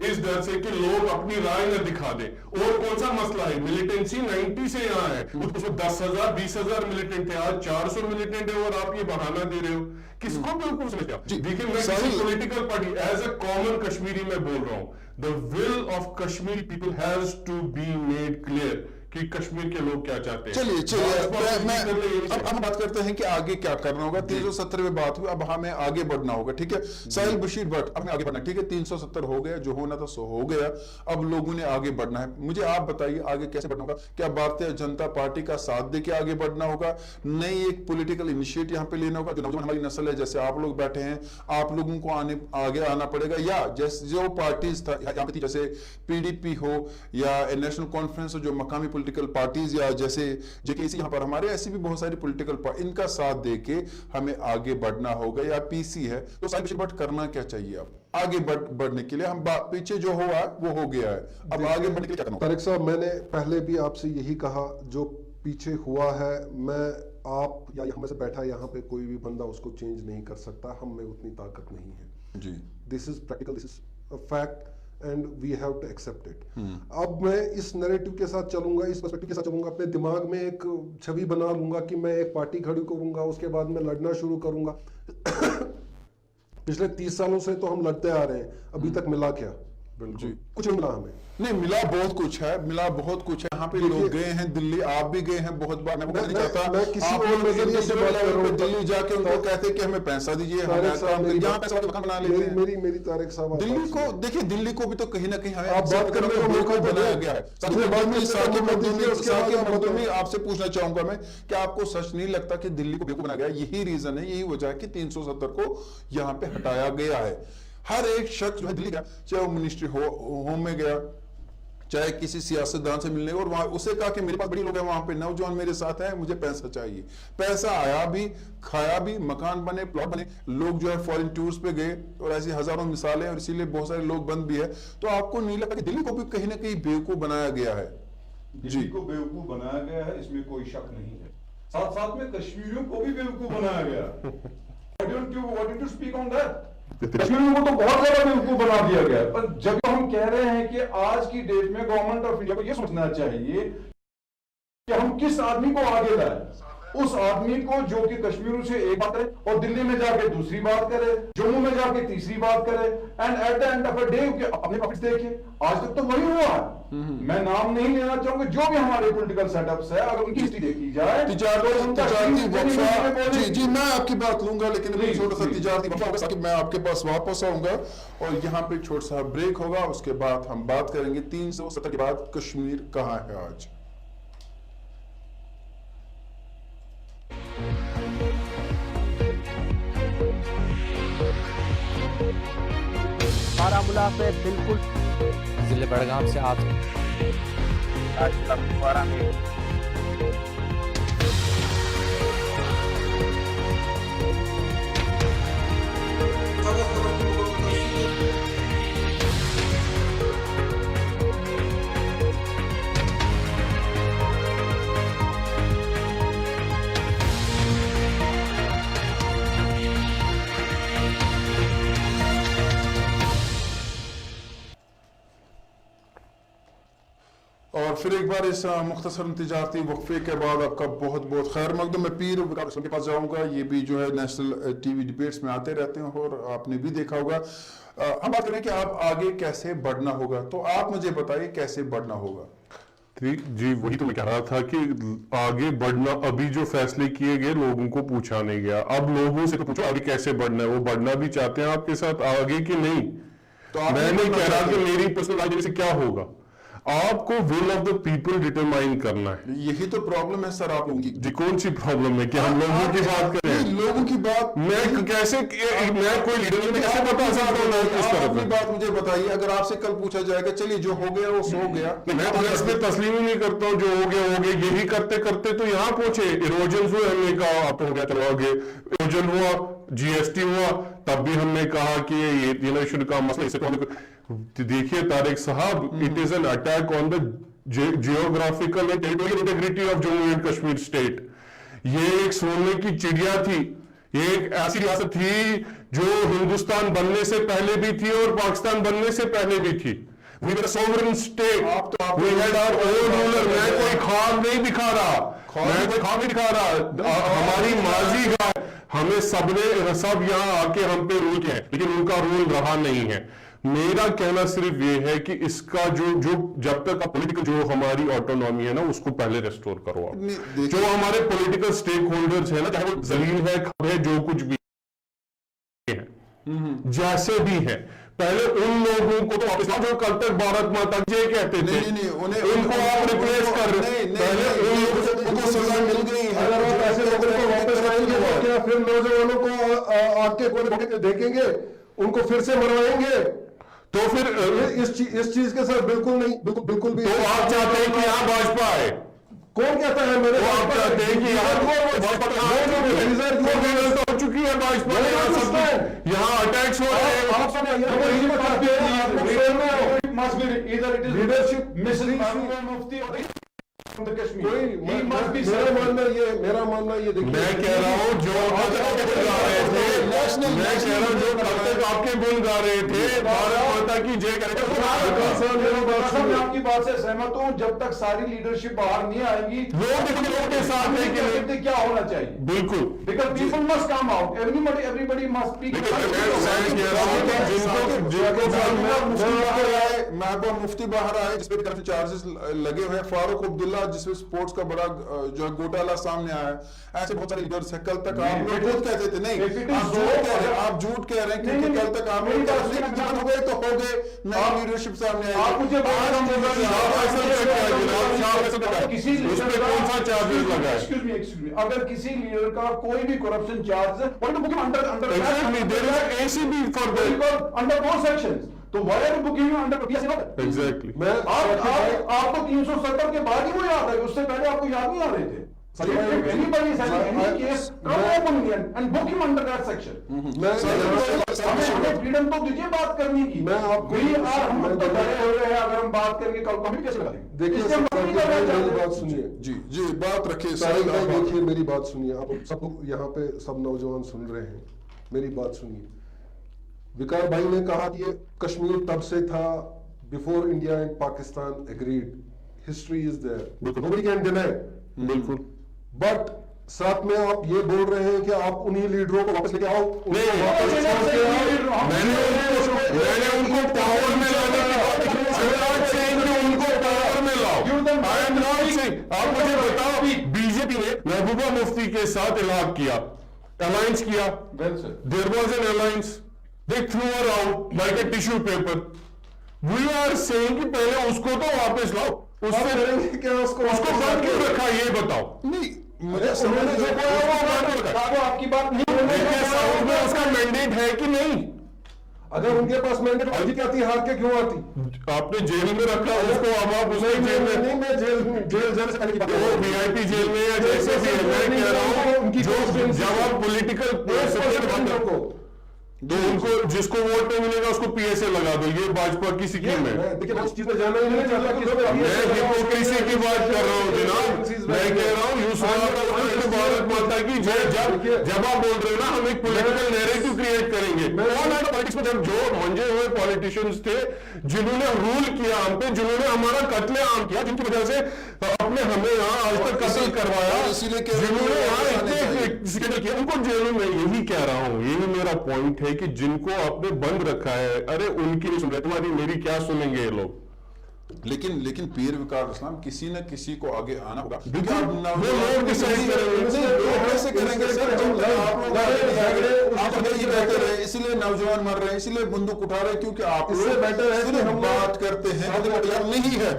اس ڈر سے کہ لوگ اپنی رائے نہ دکھا دیں. اور کون سا مسئلہ ہے, ملیٹنسی 90 سے یہاں ہے, اس میں 10,000 20,000 ملیٹنٹ تھے, آج 400 ملیٹنٹ ہے, اور آپ یہ بہانہ دے رہے ہو. کس کو بالکل سمجھتے ہیں. دیکھیں میں کسی political party as a common Kashmiri میں بول رہا ہوں, the will of Kashmiri people has to be made clear کہ کشمیر کے لوگ کیا چاہتے ہیں. چلیے اب ہم بات کرتے ہیں کہ آگے کیا کرنا ہوگا. 370 میں بات ہوئی, اب ہمیں آگے بڑھنا ہوگا. ٹھیک ہے, ساحل بشیر بٹ, ہمیں آگے بڑھنا. ٹھیک ہے, 370 ہو گیا, جو ہونا تھا سو ہو گیا, اب لوگوں نے آگے بڑھنا ہے. مجھے آپ بتائیے آگے کیسے بڑھنا ہوگا. کیا بھارتیہ جنتا پارٹی کا ساتھ دے کے آگے بڑھنا ہوگا, نئی ایک پولیٹیکل انیشیٹ یہاں پہ لینا ہوگا, جو نوجوان ہماری نسل ہے, جیسے آپ لوگ بیٹھے ہیں, آپ لوگوں کو آگے آنا پڑے گا, یا جو پارٹیز تھا یہاں پہ تھی, جیسے PDP ہو یا نیشنل کانفرنس ہو, جو مقامی پولیٹیکل پارٹیز یا جیسے JKC یہاں پر ہمارے ایسی بھی بہت ساری پولیٹیکل ان کا ساتھ دے کے ہمیں آگے بڑھنا ہوگا, یا PC ہے تو سائد بشیر بٹ کرنا کیا چاہیے اب آگے بڑھنے کے لیے؟ ہم پیچھے جو ہوا وہ ہو گیا ہے, اب آگے بڑھنے کے لیے کیا کرنا ہوگا؟ طارق صاحب میں نے پہلے بھی آپ سے یہی کہا, جو پیچھے ہوا ہے میں آپ یا ہم سے بیٹھا یہاں پہ کوئی بھی بندہ اس کو چینج نہیں کر سکتا, ہم میں اتنی طاقت نہیں ہے جی. This is practical, this is a fact and we have to accept it. اب میں اس نیریٹو کے ساتھ چلوں گا, اس پرسپیکٹو کے ساتھ چلوں گا, اپنے دماغ میں ایک چھوی بنا لوں گا کہ میں ایک پارٹی کھڑی کروں گا, اس کے بعد میں لڑنا شروع کروں گا. پچھلے 30 سالوں سے تو ہم لڑتے آ رہے ہیں, ابھی تک ملا کیا؟ بالکل کچھ نہیں ملا ہمیں. نہیں ملا بہت کچھ ہے, ملا بہت کچھ ہے. یہاں پہ لوگ گئے ہیں دلی, آپ بھی گئے ہیں بہت بار. میں نہیں چاہتا میں کسی اور نظریے سے بات کر رہا ہوں. دلی جا کے ان کو کہتے کہ ہمیں پیسہ دیجیے, یہاں پیسہ بنا لیتے ہیں. میری طارق صاحب دلی کو دیکھیں, دلی کو بھی تو کہیں نہ کہیں آپ بات کرنے کا موقع بنایا گیا ہے. آپ سے پوچھنا چاہوں گا میں کہ آپ کو سچ نہیں لگتا کہ دلی کو بیوقوف بنایا گیا؟ یہی ریزن ہے, یہی وجہ ہے کہ 370 کو یہاں پہ ہٹایا گیا ہے. ہر ایک شخص جو ہے دلی گیا, چاہے وہ منسٹری ہوم میں گیا, چاہے کسی سیاستدان سے ملنے, اور وہاں اسے کہا کہ میرے پاس بڑی لوگ ہیں وہاں پہ, نوجوان میرے ساتھ ہیں, مجھے پیسہ چاہیے. پیسہ آیا بھی, کھایا بھی, مکان بنے, پلاٹ بنے. لوگ جو ہے فورن ٹورز پہ گئے, اور ایسی ہزاروں مثالیں, اور اسی لیے بہت سارے لوگ بند بھی ہے. تو آپ کو نہیں لگتا کہ دلی کو بھی کہیں نہ کہیں بیوقوف بنایا گیا ہے؟ دلی کو بیوقوف بنایا گیا ہے, اس میں کوئی شک نہیں ہے. ساتھ ساتھ میں کشمیریوں کو بھی بیوقوف بنایا گیا. کشمیریوں کو تو بہت زیادہ بیوقوف بنا دیا گیا. پر جب ہم کہہ رہے ہیں کہ آج کی ڈیٹ میں گورنمنٹ آف انڈیا کو یہ سوچنا چاہیے کہ ہم کس آدمی کو آگے لائیں, اس آدمی کو جو کہ کشمیروں سے ایک بات کرے اور دلی میں جا کے دوسری بات کرے, جموں میں جا کے تیسری بات کرے, and at the end of a day اپنے پاکٹس دیکھے. آج تک تو وہی ہوا ہے. میں نام نہیں لینا چاہوں گا, جو بھی ہمارے پولیٹیکل سیٹ اپس ہے, اگر ان کی ہسٹری دیکھی جائے جی میں آپ کی بات لوں گا, لیکن چھوٹا سا تجارتی وقفہ میں آپ کے پاس واپس آؤں گا, اور یہاں پہ چھوٹا سا بریک ہوگا. اس کے بعد ہم بات کریں گے 370 کے بعد کشمیر کہاں ہے آج. بارہمولہ پہ بالکل ضلع بڑگام سے آپ اور پھر ایک بار اس مختصر تجارتی وقفے کے بعد آپ کا بہت بہت خیر مقدم. میں پیر وقار اسلم کے پاس جاؤں گا. یہ بھی جو ہے نیشنل ٹی وی ڈیبیٹس میں آتے رہتے ہیں, اور آپ نے بھی دیکھا ہوگا. ہم بات کریں کہ آپ آگے کیسے بڑھنا ہوگا, تو آپ مجھے بتائیے کیسے بڑھنا ہوگا. جی وہی تو میں کہہ رہا تھا کہ آگے بڑھنا, ابھی جو فیصلے کیے گئے لوگوں کو پوچھا نہیں گیا. اب لوگوں سے تو پوچھو آگے کیسے بڑھنا ہے, وہ بڑھنا بھی چاہتے ہیں آپ کے ساتھ آگے کہ نہیں. تو میں نہیں کہہ رہا کہ میری پرسنل آگے سے کیا ہوگا, آپ کو will of the people determine کرنا ہے. یہی تو پرابلم ہے سر آپ لوگوں کی. جی کون سی پرابلم ہے کہ ہم لوگوں کی بات کریں؟ لوگوں کی بات میں کیسے, میں کوئی لیڈر میں کیسے بتا سکتا ہوں لوگ کس طرف اپنی بات مجھے بتائیے. اگر آپ سے کل پوچھا جائے گا چلیے جو ہو گیا وہ سو گیا, میں تو اس میں تسلیم ہی نہیں کرتا ہوں. جو ہو گیا ہو گیا, یہی کرتے کرتے تو یہاں پہنچے. ایروجن ہوئے, ہم نے کہا آپ ہو گیا چلو آگے. ایروجن ہوا, GST ہوا, تب بھی ہم نے کہا کہ یہ ایشو کا مسئلہ اسے دیکھیے طارق صاحب, it is an attack on the geographical and territorial integrity of Jammu and Kashmir state. یہ ایک سونے کی چڑیا تھی, یہ ایک ایسی ریاست تھی جو ہندوستان بننے سے پہلے بھی تھی اور پاکستان بننے سے پہلے بھی تھی. We were a sovereign state. We had our own ruler. میں کوئی خواب نہیں دکھا رہا, ہماری ماضی کا ہمیں سب یہاں آ کے ہم پہ رول کیا ہے, لیکن ان کا رول رہا نہیں ہے. میرا کہنا صرف یہ ہے کہ اس کا جو جب تک پولیٹیکل جو ہماری آٹونومی ہے نا, اس کو پہلے ریسٹور کرو آپ. جو ہمارے پولیٹیکل سٹیک ہولڈرز ہیں نا, چاہے وہ زلیل ہے, کھب ہے, جو کچھ بھی ہے, جیسے بھی ہے, پہلے ان لوگوں کو تو واپس لاؤ جو کل تک بھارت ماتا یہ کہتے تھے, ان کو آپ ریپلیس کر رہے. پہلے ان لوگوں کو سزا مل گئی ہے. اگر آپ ایسے لوگوں کو واپس لائیں گے تو کیا پھر نوجوانوں کو آگ کے کونے دیکھیں گے, ان کو پھر سے مروائیں گے؟ تو پھر اس چیز کے ساتھ بالکل نہیں, بالکل بھی. تو آپ چاہتے ہیں کہ یہاں بھاجپا آئے, کون کہتا ہے میرے وہ آپ کہتے ہیں کہ ہو چکی ہے باجپا یہاں اٹیکس ہو رہے ہیں. آپ میرا ماننا یہ دیکھیے, میں کہہ رہا ہوں جو گا رہے تھے, میں کہہ رہا ہوں جو کل تک آپ کے گن گا رہے تھے بھارت ماتا کی جے کر کے, میں آپ کی بات سے سہمت ہوں. جب تک ساری لیڈرشپ باہر نہیں آئے گی لوگ کے ساتھ ہیں کہ نہیں, کیا ہونا چاہیے, بالکل because people must come out, everybody must speak. Mehbooba Mufti باہر آئے جس پہ کرپشن چارجز لگے ہوئے ہیں, فاروق عبداللہ جس پہ سپورٹس کا بڑا جو ہے گھوٹالا سامنے آیا ہے, ایسے بہت سارے لیڈرز ہیں. کل تک آپ لوگ خود کہتے تھے نہیں, آپ جھوٹ کہہ رہے ہیں کیونکہ کل تک آپ لوگ ہو گئے تو ہو گئے, نئی لیڈرشپ سامنے آئی. آپ مجھے اگر کسی لیڈر کا کوئی بھی کرپشن چارج ہے انڈر کون سیکشن, تو آپ تو 370 کے بعد ہی وہ یاد ہے, اس سے پہلے آپ کو یاد نہیں آ رہے تھے. فریڈم تو دیجیے بات کرنے کی. میں آپ کو اگر ہم بات کریں گے کل کو کیسے لگیں گے. دیکھیے میری بات سنیے, جی بات رکھیے, دیکھیے میری بات سنیے, آپ سب یہاں پہ سب نوجوان سن رہے ہیں, میری بات سنیے. وقار بھائی نے کہا کہ کشمیر تب سے تھا before India and Pakistan agreed. History is there. Nobody can deny. بالکل. بٹ ساتھ میں آپ یہ بول رہے ہیں کہ آپ انہی لیڈروں کو واپس لے کے آؤ. میں نے ان کو پاور میں لاؤ. آپ مجھے بتاؤ, بی جے پی نے محبوبہ مفتی کے ساتھ الحاق کیا, الائنس کیا. There was an alliance. They threw her out like a tissue paper. We are saying کہ پہلے اس کو تو واپس لاؤ. اس کو بند کیوں رکھا یہ بتاؤ. نہیں مجھے سمجھ جو آپ کی بات نہیں, اس کا مینڈیٹ ہے کہ نہیں. اگر ان کے پاس مینڈیٹ آتی کیا آتی, ہار کے کیوں آتی. آپ نے جیل میں رکھا اس کو, اب آپ اسے جیل میں نہیں, میں جیل وہ وی آئی پی جیل میں یا جیسے بھی ہے. میں کہہ رہا ہوں جو جب آپ پولیٹیکل کو تو ان کو جس کو ووٹ نہیں ملے گا اس کو پی ایس اے لگا دو. یہ باجپا کی سکیم ہے. میں ہپوکریسی کی بات کر رہا ہوں جناب. میں کہہ رہا ہوں بھارت ماتا کی جب آپ بول رہے ہیں نا ہم ایک پولیٹیکل نیریٹو کریٹ کریں گے. جب جو منجے ہوئے پالیٹیشینز تھے جنہوں نے رول کیا ہم پہ, جنہوں نے ہمارا قتل عام کیا, جن کی وجہ سے اپنے ہمیں یہاں آج تک قتل کروایا, جنہوں نے یہاں اتنے کیا, ان کو جیلوں میں. یہی کہہ رہا ہوں, یہی میرا پوائنٹ ہے کہ جن کو آپ نے بند رکھا ہے, ارے ان کی نہیں سن رہے, تمہاری میری کیا سنیں گے یہ لوگ. لیکن پیر وقار اسلام کسی نہ کسی کو آگے آنا ہوگا. اسی لیے نوجوان مر رہے ہیں, اسی لیے بندوق اٹھا رہے ہیں, کیونکہ آپ لوگ بات کرتے ہیں نہیں ہے.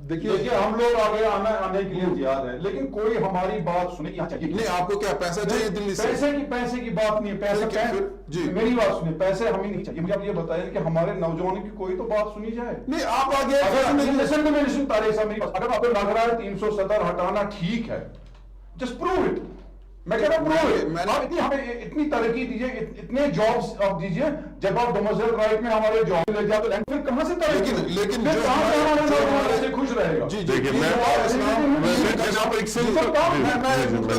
دیکھیے ہم لوگ آگے آنے کے لیے تیار ہیں, لیکن کوئی ہماری بات سنے چاہیے نہیں. آپ کو کیا پیسہ چاہیے دلی سے؟ پیسے کی بات نہیں ہے. جی میری بات سنیں, پیسے ہمیں نہیں چاہیے. مجھے آپ یہ بتائیں کہ ہمارے نوجوانوں کی کوئی تو بات سنی جائے. نہیں آپ آگے اگر آپ کو لگ رہا ہے 370 ہٹانا ٹھیک ہے, جسٹ پروو اٹ. میں کہہ رہا ہوں آپ ہمیں اتنی ترقی دیجیے, اتنے جابس آپ دیجیے. جب آپ ڈومیسائل رائٹ میں ہمارے جاب لے جاتے ہیں پھر کہاں سے ترقی, لیکن خوش رہے گا. جی دیکھیے میں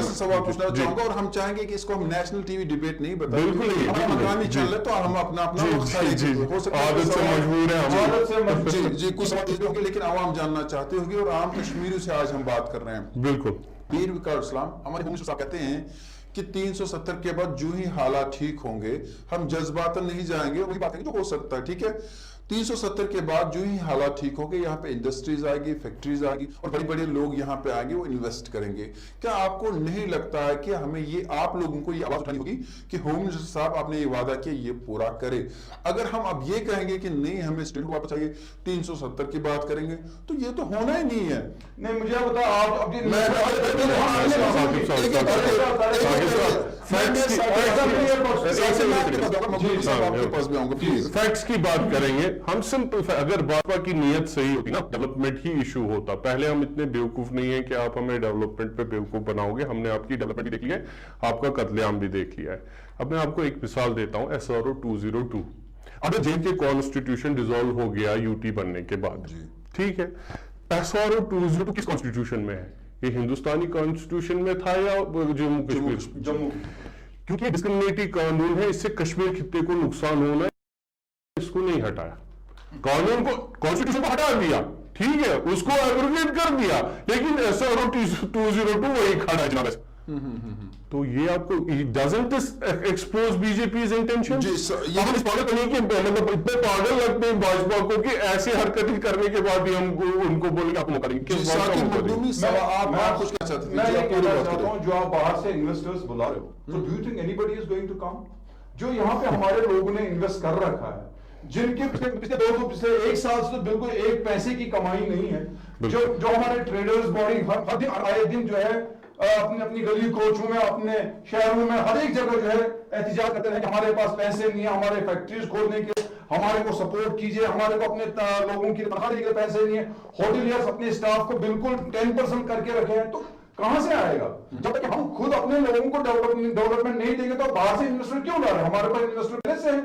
سوال پوچھنا چاہوں گا, اور ہم چاہیں گے کہ اس کو ہم نیشنل ٹی وی ڈبیٹ نہیں بتائیں, مقامی چل رہے تو ہم اپنا ہو سکتا ہے. جی کچھ سوال ہوگی لیکن عوام جاننا چاہتے ہوگی, اور عام کشمیریوں سے آج ہم بات کر رہے ہیں. بالکل. پیر وقار اسلام ہمارے منشور صاحب کہتے ہیں کہ 370 کے بعد جو ہی حالات ٹھیک ہوں گے, ہم جذباتاً نہیں جائیں گے, وہی بات ہے جو ہو سکتا ہے. ٹھیک ہے, 370 کے بعد جو ہی حالات ٹھیک ہوں گے, یہاں پہ انڈسٹریز آئے گی, فیکٹریز آئے گی, اور بڑے بڑے لوگ یہاں پہ آئیں گے, وہ انویسٹ کریں گے. کیا آپ کو نہیں لگتا ہے کہ ہمیں یہ آپ لوگوں کو یہ آواز اٹھانی ہوگی کہ ہوم منسٹر صاحب آپ نے یہ وعدہ کیا یہ پورا کرے؟ اگر ہم اب یہ کہیں گے کہ نہیں ہمیں اسٹوڈنٹ کو واپس چاہیے, 370 کی بات کریں گے, تو یہ تو ہونا ہی نہیں ہے. نہیں مجھے بتا آپ فیکٹس کی بات کریں گے ہم. سمپل اگر بھاجپا کی نیت صحیح ہوتی نا ڈیولپمنٹ ہی ایشو ہوتا. پہلے ہم اتنے بیوقوف نہیں ہیں کہ آپ ہمیں ڈیولپمنٹ پہ بیوقوف بناؤ گے. ہم نے آپ کی ڈیولپمنٹ بھی دیکھ لیا ہے, آپ کا قتل عام بھی دیکھ لیا ہے. اب میں آپ کو ایک مثال دیتا ہوں. SRO 202 اگر JK کانسٹیٹیوشن ڈیزالو ہو گیا UT بننے کے بعد, ٹھیک ہے, SRO 202 کس کانسٹیٹیوشن میں ہے؟ یہ ہندوستانی کانسٹیٹیوشن میں تھا یا جموں کشمیر؟ کیونکہ یہ ڈسکریمنیٹری قانون ہے, اس سے کشمیر خطے کو نقصان ہونا ہے, اس کو نہیں ہٹایا. قانون کو کانسٹیٹیوشن کو ہٹا دیا, ٹھیک ہے, اس کو ایبروگیٹ کر دیا, لیکن SRO 202 وہی کھڑا ہے جناب. تو یہ آپ کو doesn't this expose BJP's intention؟ ہم اس پاگل نہیں کہ مطلب اتنے پاگل لگتے ہیں بھاجپا کو کہ ایسی حرکتیں کرنے کے بعد بھی ہم ان کو بولیں گے آپ موقع دیں گے. کس بات کا موقع دیں گے؟ آپ کچھ کہنا چاہتے ہیں؟ میں یہ کہنا چاہتا ہوں, جو آپ باہر سے انویسٹرز بلا رہے ہو, so do you think anybody is going to come؟ جو یہاں پہ ہمارے لوگوں نے انویسٹ کر رکھا ہے, جن کے پچھلے ایک سال سے بالکل ایک پیسے کی کمائی نہیں ہے, جو ہمارے ٹریڈرز باڈی ہر دن آئے دن جو ہے اپنی گلی کوچوں میں, اپنے شہروں میں, ہر ایک جگہ جو ہے احتجاج کرتے ہیں کہ ہمارے پاس پیسے نہیں ہیں, ہمارے فیکٹریز کھولنے کے, ہمارے کو سپورٹ کیجئے, ہمارے کو اپنے لوگوں کی تنخواہ دینے کے پیسے نہیں ہیں, ہوٹلیئرز اپنے اسٹاف کو بالکل 10% کر کے رکھے ہیں. تو کہاں سے آئے گا جب تک ہم خود اپنے لوگوں کو ڈیولپمنٹ نہیں دیں گے؟ تو باہر سے انویسٹر کیوں لا رہے ہیں؟ ہمارے پاس انویسٹر پہلے سے ہیں,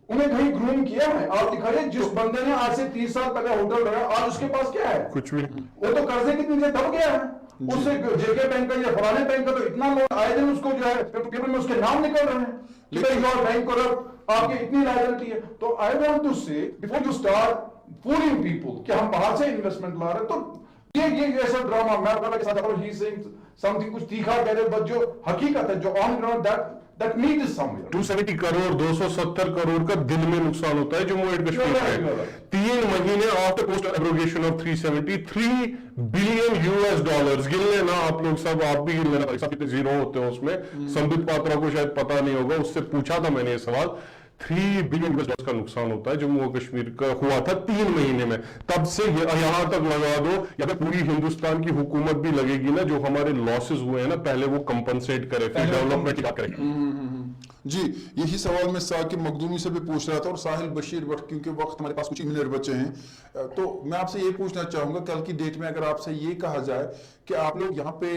انہیں کہیں گروم کیا ہے. آپ دکھائیے جس بندے نے آج سے 30 سال پہلے ہوٹل رہا, آج اس کے پاس کیا ہے؟ کچھ بھی. وہ تو قرضے کتنی دیر دب گیا ہے, اس سے JK بینک کا یا فلانے بینک کا تو اتنا لوگ آئے دن اس کو جو ہے پیپر میں اس کے نام نکل رہے ہیں کہ یور بینک کرپٹ, آپ کی اتنی لائبلٹی ہے. تو آئی وانٹ ٹو سے before you start fooling people کہ ہم باہر سے انویسٹمنٹ لا رہے ہیں, تو یہ ایسا ڈراما میں آپ کے ساتھ ہی سینگ سمتھنگ کچھ تیکھا کہہ رہے, بٹ جو حقیقت ہے, جو on ground that need is somewhere. 270 crore 270 crore کا دن میں نقصان ہوتا ہے جموں اینڈ کشمیر میں. 3 مہینے after post abrogation of 373 billion US dollars. گن لینا آپ لوگ سب, آپ بھی گن لینا, سب کتنے زیرو ہوتے ہیں اس میں. سمبت پاترا کو شاید پتا نہیں ہوگا, اس سے پوچھا تھا میں نے یہ سوال. 3 بلین US کا نقصان ہوتا ہے جموں و کشمیر کا, ہوا تھا 3 مہینے میں. تب سے یہاں تک لگا دو, یا پھر پوری ہندوستان کی حکومت بھی لگے گی نا, جو ہمارے لاسز ہوئے ہیں نا, پہلے وہ کمپنسیٹ کرے, پھر ڈیولپمنٹ کیا کرے. جی یہی سوال میں ثاقب مخدومی سے بھی پوچھ رہا تھا, اور ساحل بشیر بٹ, کیونکہ وقت ہمارے پاس کچھ ہی منٹ بچے ہیں, تو میں آپ سے یہ پوچھنا چاہوں گا, کل کی ڈیٹ میں اگر آپ سے یہ کہا جائے کہ آپ لوگ یہاں پہ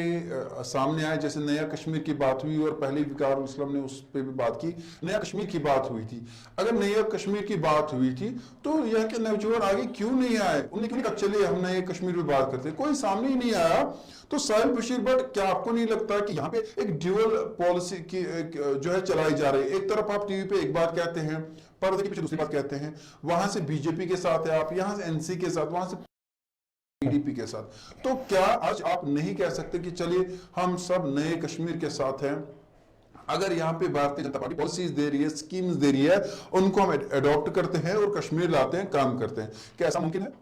سامنے آئے, جیسے نیا کشمیر کی بات ہوئی, اور پہلے وقار الاسلام نے اس پہ بھی بات کی, نیا کشمیر کی بات ہوئی تھی. اگر نیا کشمیر کی بات ہوئی تھی تو یہاں کے نوجوان آگے کیوں نہیں آئے؟ انہوں نے کیوں نہیں کہا چلے ہم نئے کشمیر پہ بات کرتے؟ کوئی سامنے ہی نہیں آیا. تو ساحل بشیر بٹ, کیا آپ کو نہیں لگتا کہ یہاں پہ ایک ڈیول پالیسی کی جو ہے چلائی جا رہی ہے؟ ایک طرف آپ ٹی وی پہ ایک بات کہتے ہیں, پردے کے پیچھے دوسری بات کہتے ہیں, وہاں سے BJP کے ساتھ ہے آپ, یہاں سے NC کے ساتھ, وہاں سے PDP کے ساتھ. تو کیا آج آپ نہیں کہہ سکتے کہ چلیے ہم سب نئے کشمیر کے ساتھ ہیں؟ اگر یہاں پہ بھارتیہ جنتا پارٹی پالیسیز دے رہی ہے, سکیمز دے رہی ہے, ان کو ہم اڈاپٹ کرتے ہیں اور کشمیر لاتے ہیں, کام کرتے ہیں, کیا ایسا ممکن ہے؟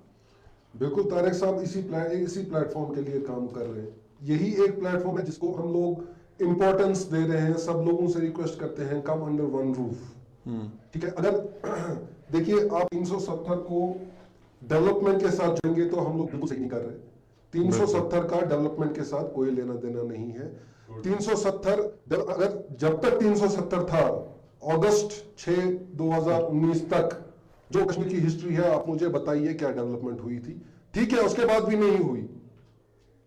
بالکل طارق صاحب اسی پلیٹ فارم کے لیے کام کر رہے ہیں. یہی ایک پلیٹ فارم ہے جس کو ہم لوگ امپورٹنس دے رہے ہیں, سب لوگوں سے ریکویسٹ کرتے ہیں کم انڈر ون روف. ٹھیک ہے, اگر دیکھیے آپ 370 کو ڈیولپمنٹ کے ساتھ جوڑیں گے تو ہم لوگ بالکل صحیح نہیں کر رہے. 370 کا ڈیولپمنٹ کے ساتھ کوئی لینا دینا نہیں ہے. 370 اگر جب تک 370 تھا, اگست 6 2019 تک جو کشمیر کی ہسٹری ہے, آپ مجھے بتائیے کیا ڈیولپمنٹ ہوئی تھی. ٹھیک ہے, اس کے بعد بھی نہیں ہوئی,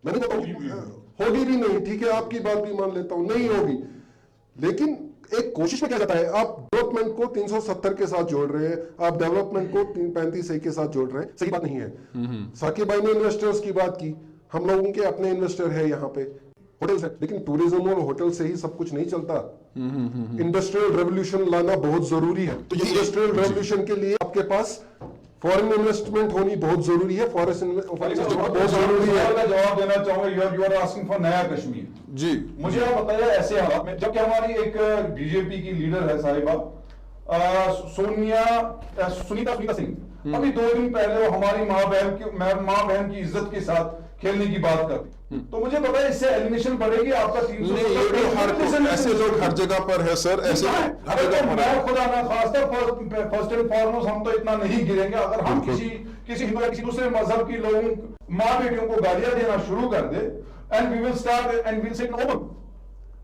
میں نے کہا ہوگی بھی نہیں, ٹھیک ہے آپ کی بات بھی مان لیتا ہوں, نہیں ہوگی. لیکن ایک کوشش میں کیا جاتا ہے, آپ ڈیولپمنٹ کو 370 کے ساتھ جوڑ رہے ہیں, آپ ڈیولپمنٹ کو 35 کے ساتھ جوڑ رہے ہیں, صحیح بات نہیں ہے. ثاقب بھائی نے انویسٹرز کی بات کی, ہم لوگوں کے اپنے انویسٹر ہے یہاں پہ, ہوٹل, لیکن ٹوریزم اور ہوٹل سے ہی سب کچھ نہیں چلتا. انڈسٹریل ریولوشن لانا بہت ضروری ہے. تو انڈسٹریل ریولوشن کے لیے آپ کے پاس فورن انویسٹمنٹ ہونی بہت ضروری ہے, بہت ضروری ہے. میں جواب دینا چاہوں گا, یو آر آسکنگ فار نیا کشمیر. جی مجھے آپ بتائیے ایسے حالات میں, جبکہ ہماری ایک BJP کی لیڈر ہے صاحبہ سنیتا سنگھ, ابھی 2 دن پہلے وہ ہماری ماں بہن کی عزت کے ساتھ کھیلنے کی بات کرتی, تو مجھے پتا ہے اس سے ایلیمنیشن بڑھے گی آپ کا 300. ایسے لوگ ہر جگہ پر ہے سر, ایسے میں خدا نہ خواستہ فرسٹ اینڈ فارموسٹ ہم تو اتنا نہیں گریں گے اگر ہم کسی ہندو یا کسی دوسرے مذہب کی لوگوں ماں بیٹیوں کو گالیاں دینا شروع کر دے, and we will start and we'll say no.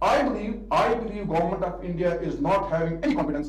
I believe government of India is not having any confidence,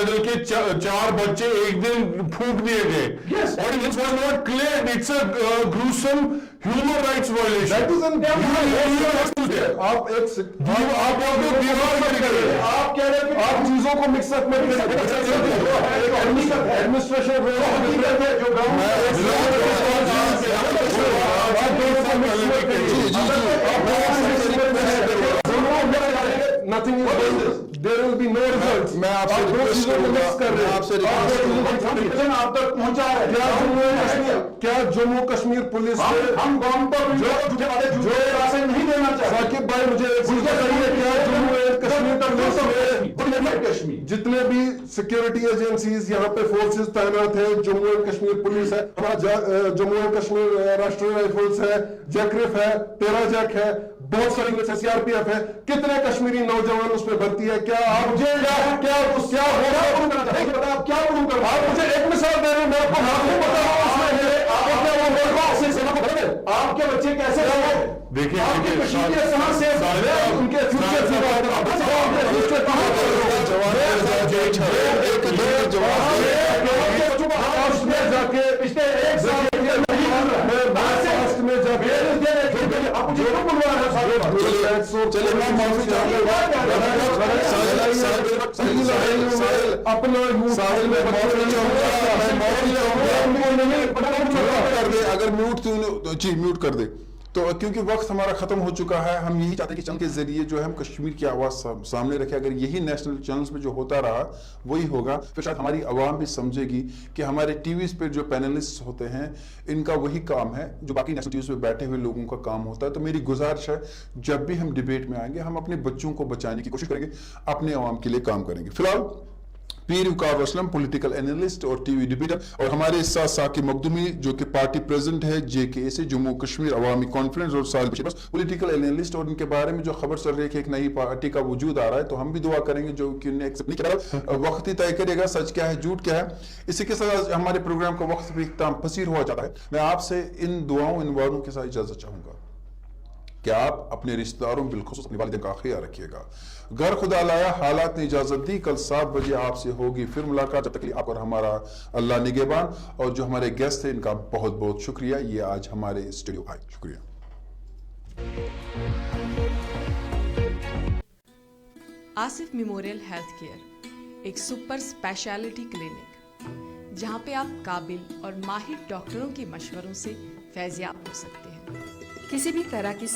بدل کے 4 بچے ایک دن پھونک دیے گئے. Ordinance was not cleared. It's a gruesome human rights violation. That is an آپ ایک آپ آپ کہہ رہے ہیں آپ چیزوں کو مکس اپ میں administration nothing is going, there will be no results. میں آپ سے ریکویسٹ کروں گا آپ تک پہنچا ہے کیا جموں کشمیر پولیس ہم قوم پر جو راستے نہیں دینا چاہتے. ثاقب بھائی مجھے بتائیے کیا جموں اینڈ کشمیر پولیس جتنے بھی سیکورٹی ایجنسیز یہاں پہ فورسز تعینات ہیں, جموں اینڈ کشمیر پولیس ہے, جموں اینڈ کشمیر راشٹریہ رائفلز ہے, جیکرف ہے, ٹیرا جیک ہے, بہت ساری سی آر پی ایف ہے, کتنے کشمیری نوجوان اس پہ بھرتی ہے. کیا آپ مجھے کیا آپ مجھے ایک مثال دے رہے ہیں, میں آپ کو آپ کے بچے کیسے دیکھیں ان کے جا کے پچھلے ایک سال میں جا کے اگر میوٹ کر دے تو کیونکہ وقت ہمارا ختم ہو چکا ہے. ہم یہی چاہتے ہیں کہ چینل کے ذریعے جو ہے ہم کشمیر کی آواز سامنے رکھے. اگر یہی نیشنل چینلز پہ جو ہوتا رہا وہی ہوگا, پھر شاید ہماری عوام بھی سمجھے گی کہ ہمارے ٹی ویز پہ جو پینلسٹ ہوتے ہیں ان کا وہی کام ہے جو باقی نیشنل ٹی ویز پہ بیٹھے ہوئے لوگوں کا کام ہوتا ہے. تو میری گزارش ہے جب بھی ہم ڈیبیٹ میں آئیں گے ہم اپنے بچوں کو بچانے کی کوشش کریں گے, اپنے عوام کے لیے کام کریں گے. فی الحال پیر وقار اسلم پولیٹیکل اینالسٹ اور ٹی وی ڈیبیٹر, اور ہمارے ساتھ ثاقب مخدومی جو کہ پارٹی پریزیڈنٹ ہے جے کے اے سے جموں کشمیر عوامی کانفرنس, اور ساحل بشیر پولیٹیکل اینالسٹ. اور ان کے بارے میں جو خبر چل رہی ہے کہ ایک نئی پارٹی کا وجود آ رہا ہے, تو ہم بھی دعا کریں گے جو کہ انہیں ایکسپٹ نہیں کرا. وقت ہی طے کرے گا سچ کیا ہے جھوٹ کیا ہے. اسی کے ساتھ ہمارے پروگرام کا وقت بھی اختتام پذیر ہوا جاتا ہے. میں آپ سے ان دعاؤں ان وعدوں کے ساتھ اجازت چاہوں گا کہ آپ اپنے رشتہ داروں بالخصوص اپنے والدین کا خیال رکھیے گا. گھر خدا لایا, حالات نے اجازت دی, کل 7 بجے آپ سے ہوگی پھر ملاقات. جب تک آپ اور ہمارا اللہ نگہبان. اور جو ہمارے گیسٹ تھے ان کا بہت بہت شکریہ, یہ آج ہمارے اسٹوڈیو آئے. شکریہ. آصف میموریل ہیلتھ کیئر ایک سپر اسپیشلٹی کلینک جہاں پہ آپ قابل اور ماہر ڈاکٹروں کے مشوروں سے فیضیاب ہو سکتے ہیں. کسی بھی طرح کی